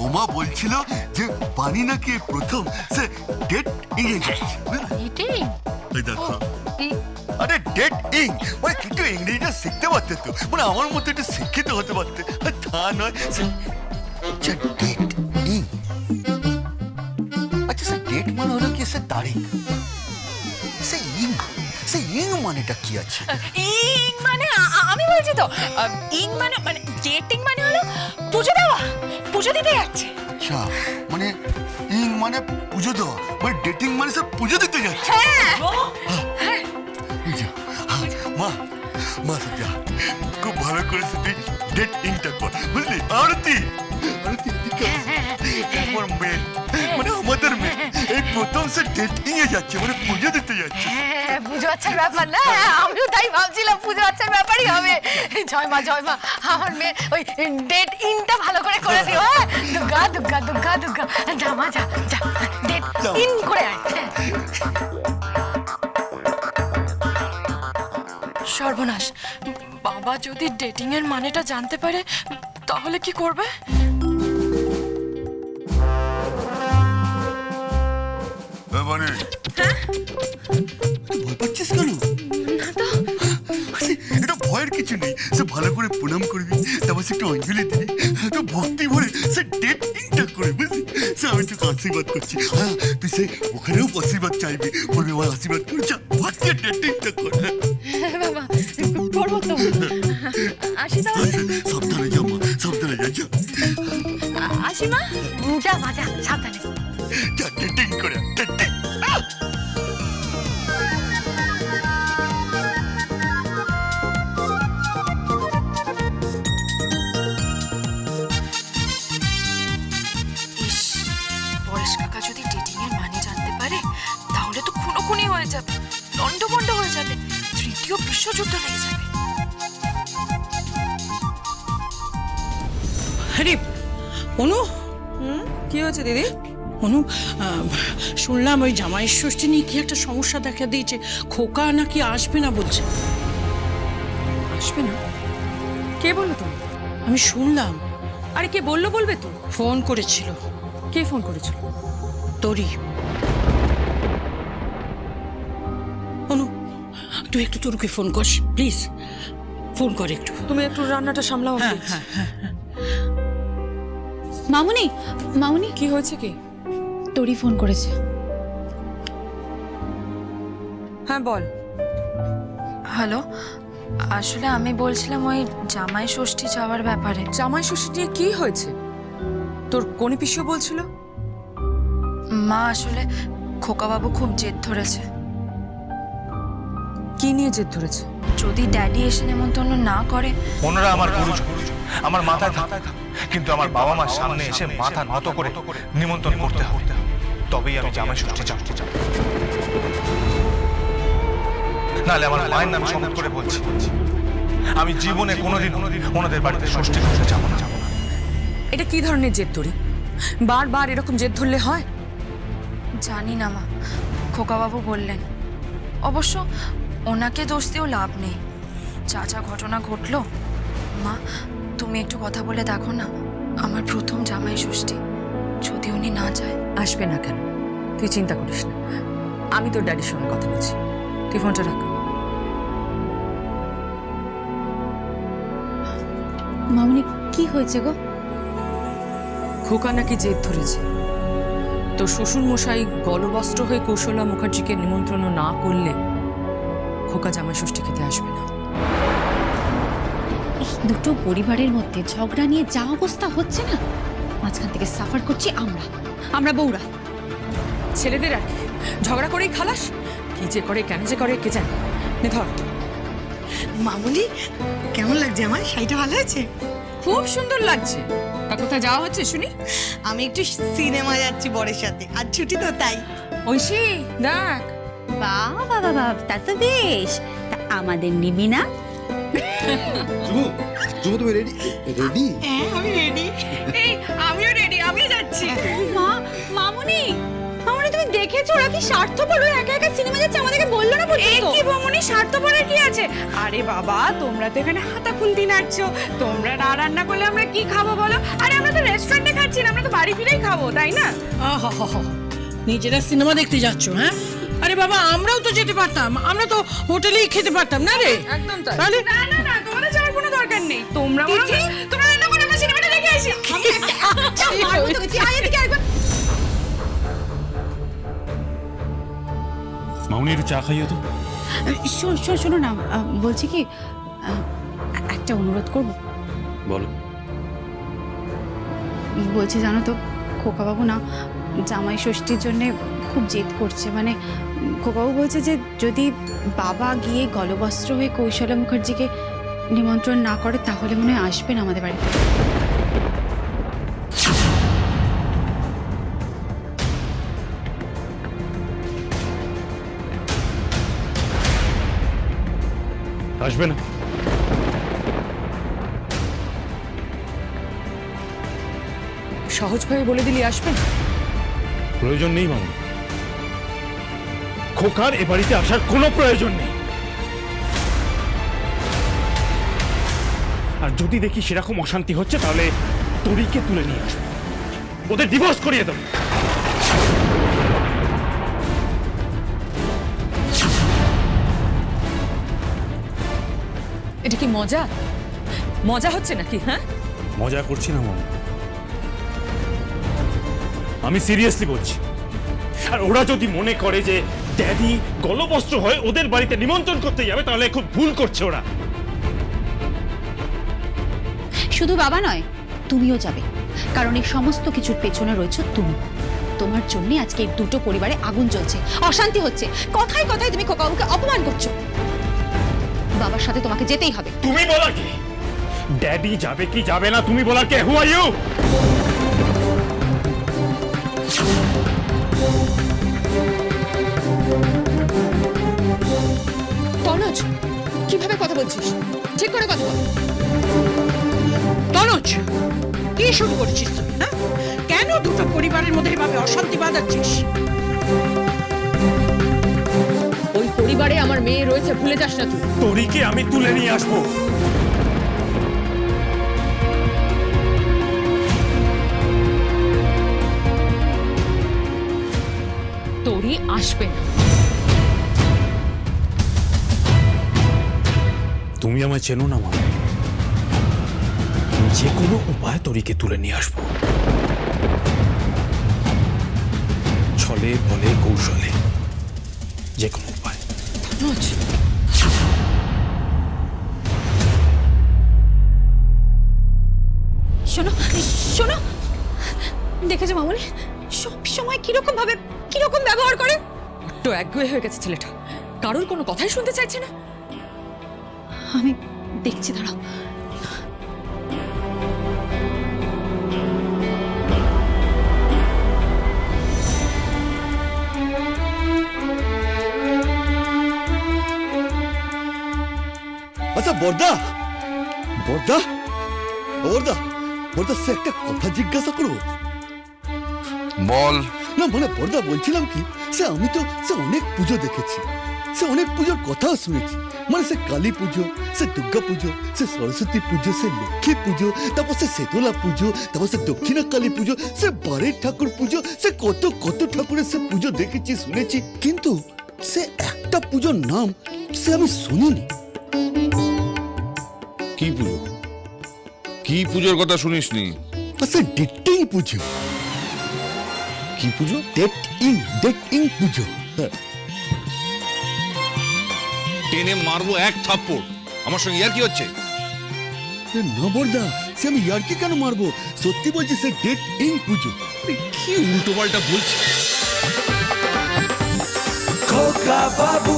ওমা বলছিল যে বানি নাকি প্রথম সে ডেট ইংয়ে গেছে। এটাই এই দেখো, আরে ডেট ইং মানে কিন্তু ইংরেজিটা শিখতে পারতে তো, মানে আমার মতো একটু শিক্ষিত হতে পারতে, আর তা নয়। আচ্ছা ডেট ইং, আচ্ছা স্যার ডেট মানে হলো কি স্যার তারিখ, সে ইং মানেটা কি আছে? ইং মানে আমি বলছি তো, ইং মানে মানে ডেটিং মানে হলো পুজো দেওয়া, পুজো দিতে যাচ্ছে। আচ্ছা মানে ইং মানে পুজো দেওয়া, মানে ডেটিং মানে স্যার পুজো দিতে যাচ্ছে। হ্যাঁ মা মা যা খুব ভালো করে তুই ডেট ইংটা কর, বুঝলি? আরতি আরতি আমার মেয়ে মানে আমাদের মেয়ে এই প্রথম সে ডেটিং এ যাচ্ছে, মানে পুজো দিতে যাচ্ছে। হ্যাঁ, পুজো আচ্ছার ব্যাপার না, আমিও তাই ভাবছিলাম পুজো আচ্ছার ব্যাপারই হবে। জয় মা আমার মেয়ে ওই ডেট ইনটা ভালো করে করে দিও। হ্যাঁ দুর্গা দুর্গা দুর্গা দুর্গা, যা মা যা যা ডেট ইন করে আয়। সর্বনাশ, বাবা যদি ডেটিং এর মানেটা জানতে পারে তাহলে কি করবে? মানে ভয় পাচ্ছিস কেন? এটা ভয়ের কিছু নেই, সে ভালো করে প্রণাম করবি, তারপর সে একটু অঞ্জলি দিবি, একটু ভক্তি ভরে সে ডেট ইনটা করে, বুঝলি? সে আমি তোকে আশীর্বাদ করছি, হ্যাঁ তুই সে ওখানেও আশীর্বাদ চাইবি, বলবি আমার আশীর্বাদ করে যা ভাগ্যে ডেট ইনটা কর। বাবা করবো তো, আসি তাহলে। সাবধানে যা মা, সাবধানে যা আসি মা, যা মা যা সাবধানে যা ডেটিং করে ডেটিং। ইস, পরেশ কাকা যদি ডেটিং এর মানে জানতে পারে তাহলে তো খুনোখুনি হয়ে যাবে, লন্ডভন্ড হয়ে যাবে, তৃতীয় বিশ্বযুদ্ধ লেগে যাবে। আরে অনু, কি হয়েছে দিদি? অনু শুনলাম ওই জামাই ষষ্ঠী নিয়ে কি একটা সমস্যা দেখা দিয়েছে, খোকা নাকি আসবে না বলছে। আসবে না? কে বললো তুমি? আমি শুনলাম, আরে কে বললো বলবে তো? ফোন করেছিল। কে ফোন করেছিল? তোরই। অনু তুই একটু তোরকে ফোন কর প্লিজ, ফোন কর একটু। তুমি একটু রান্নাটা সামলাও। হ্যাঁ হ্যাঁ হ্যাঁ। মামুনি মামুনি, কি হয়েছে কি? তোরই ফোন করেছে। হ্যাঁ বল। হ্যালো, আসলে আমি বলছিলাম ওই জামাই ষষ্ঠী যাওয়ার ব্যাপারে। জামাই ষষ্ঠী নিয়ে কি হয়েছে? তোর কোনি পিসিও বলছিল। মা আসলে খোকাবাবু খুব জেদ ধরেছে। কি নিয়ে জেদ ধরেছে? যদি ড্যাডি এসে নেমন্তন্ন না করে। ওনারা আমার গুরুজন, আমার মাথায় থাকে, কিন্তু আমার বাবা মার সামনে এসে মাথা নত করে নিমন্ত্রণ করতে হবে, তবেই আমি জামাই ষষ্ঠী যাব। নাহলে আমার মায়ের নাম শপথ করে বলছি, আমি জীবনে কোনোদিন ওনাদের বাড়িতে ষষ্ঠী করতে যাব না। এটা কি ধরনের জেদ ধরি? বারবার এরকম জেদ ধরলে হয়? জানি না মা, খোকাবাবু বললেন। অবশ্য ওনাকে দোষ দিয়েও লাভ নেই, যা যা ঘটনা ঘটলো। মা তুমি একটু কথা বলে দেখো না, আমার প্রথম জামাই ষষ্ঠী, যদি উনি না যায়। আসবে না কেন? তুই চিন্তা করিস না, আমি তোর ড্যাডির সঙ্গে কথা বলছি। তুই ফোনটা রাখ। মামুনি কি হয়েছে গো? খোকা নাকি জেদ ধরেছে। তোর শ্বশুর মশাই গলবস্ত্র হয়ে কৌশলা মুখার্জিকে নিমন্ত্রণ না করলে খোকা জামাই ষষ্ঠী খেতে আসবে না। এই দুটো পরিবারের মধ্যে ঝগড়া নিয়ে যা অবস্থা হচ্ছে না, মাঝখান থেকে সাফার করছি আমরা বউরা। ছেলেদের আর কি, ঝগড়া করেই খালাস। কি যে করে কেন যে করে কে জানে। নে ধর। মামুনি কেমন লাগছে আমার শাড়িটা? ভালো আছে? খুব সুন্দর লাগছে। তা কোথায় যাওয়া হচ্ছে শুনি? আমি একটু সিনেমা যাচ্ছি বরের সাথে, আর ছুটি তো তাই। ঐশী দেখ। বাবা বাবা, তা তো বেশ। তা আমাদের নিবি না? তুমি রেডি? হ্যাঁ আমি রেডি। এই আমিও রেডি, আমিও যাচ্ছি। মা মামুনি, মামুনি তুমি দেখেছো দেখেছো ওরা কি স্বার্থপর, ওরা একা একা সিনেমা যাচ্ছে, আমাদেরকে বললো না পর্যন্ত। কি বমনি স্বার্থপরের কি আছে? আরে বাবা, তোমরা তো এখানে হাতা খুন্তি নাচছো, তোমরা না রান্না করলে আমরা কি খাবো বলো? আরে আমরা তো রেস্টুরেন্টে খাচ্ছি না, আমরা তো বাড়ি ফিরেই খাবো, তাই না? আহা, নিজেরা সিনেমা দেখতে যাচ্ছ? হ্যাঁ, আরে বাবা আমরাও তো যেতে পারতাম, আমরা তো হোটেলেই খেতে পারতাম না রে। একদম তাই। তাহলে না না না, তোমাদের যাওয়ার কোনো দরকার নেই, তোমরা তোমরা রান্না করে আমরা সিনেমাটা দেখে আসি। মারবো তোকে, তুই আয় এদিকে একবার। মামনি একটু চা খাইও তো। শোনো না, বলছি কি একটা অনুরোধ করব। বলো। বলছি জানো তো, খোকাবাবু না জামাই ষষ্ঠীর জন্য খুব জেদ করছে। মানে খোকাবাবু বলছে যে যদি বাবা গিয়ে গলবস্ত্র হয়ে কৌশলা মুখার্জিকে নিমন্ত্রণ না করে তাহলে মনে হয় আসবেন আমাদের বাড়িতে। আসবে না? সহজভাবে বলে দিলি আসবে না? প্রয়োজন নেই মামনি, খোকার এ বাড়িতে আসার কোনো প্রয়োজন নেই। আর যদি দেখি সেরকম অশান্তি হচ্ছে তাহলে তরিকে তুলে নিয়ে আসবো, ওদের ডিভোর্স করিয়ে দেবো। এটা কি মজা মজা হচ্ছে নাকি? হ্যাঁ, মজা করছি না মামনি, আমি সিরিয়াসলি বলছি। আর ওরা যদি মনে করে যে ড্যাডি গলবস্ত্র হয়ে ওদের বাড়িতে নিমন্ত্রণ করতে যাবে তাহলে খুব ভুল করছে ওরা। শুধু বাবা নয়, তুমিও যাবে, কারণ এই সমস্ত কিছুর পেছনে রয়েছে তুমি। তোমার জন্য আজকে এই দুটো পরিবারে আগুন জ্বলছে, অশান্তি হচ্ছে। কথায় কথায় তুমি খোকাবাবুকে অপমান করছো। বাবার সাথে তোমাকে যেতেই হবে। তুমি বলার কে? ড্যাডি যাবে কি যাবে না তুমি বলার কে? হু আর ইউ? তনুজ, কিভাবে কথা বলছিস? ঠিক করে কথা বল। তনুজ, কি শুরু করছিস তুই? হ্যাঁ, কেন দুটো পরিবারের মধ্যে এভাবে অশান্তি বাঁধাচ্ছিস? ওই পরিবারে আমার মেয়ে রয়েছে, ভুলে যাস না তুই। তরিকে আমি তুলে নিয়ে আসবো। তোরই আসবে না। তুমি আমায় চেনো না মা, যে কোনো উপায় তরিকে তুলে নিয়ে আসবো, ছলে বলে কৌশলে, যে কোনো উপায়। তনুজ, শোনো শোনো, দেখেছো মামুনি সব সময় কিরকম ব্যবহার করে। বড্ড একগুঁয়ে হয়ে গেছে ছেলেটা, কারোর কোনো কথাই শুনতে চাইছে না। আমি দেখছি, দাঁড়াও। আচ্ছা বর্দা, বর্দা, বর্দা, বর্দা, সে একটা কথা জিজ্ঞাসা করবো? বল। না মানে বর্দা বলছিলাম কি, সে অনেক পুজো দেখেছি, সে অনেক পুজোর কথাও শুনেছি। মানে সে কালী পুজো, সে দুর্গা পুজো, সে সরস্বতী পুজো, সে লক্ষ্মী পুজো, তারপর সে শীতলা পুজো, তারপর সে দক্ষিণা কালী পুজো, সে বারের ঠাকুর পুজো, সে কত কত ঠাকুরের সে পুজো দেখেছি, শুনেছি, কিন্তু সে একটা পুজোর নাম সে আমি শুনিনি। কি পুজো? কি পুজোর কথা শুনিসনি? সে ডেটিং পুজো। কি পুজো? ডেটিং পুজো। টেনে মারবো এক থাপ্পড়। আমার সঙ্গে ইয়ার কি হচ্ছে? না বর্দা, সে আমি ইয়ার্কি কেন মারবো, সত্যি বলছি, সে ডেটিং পুজো। কি উল্টো পাল্টা বলছিস? খোকা বাবু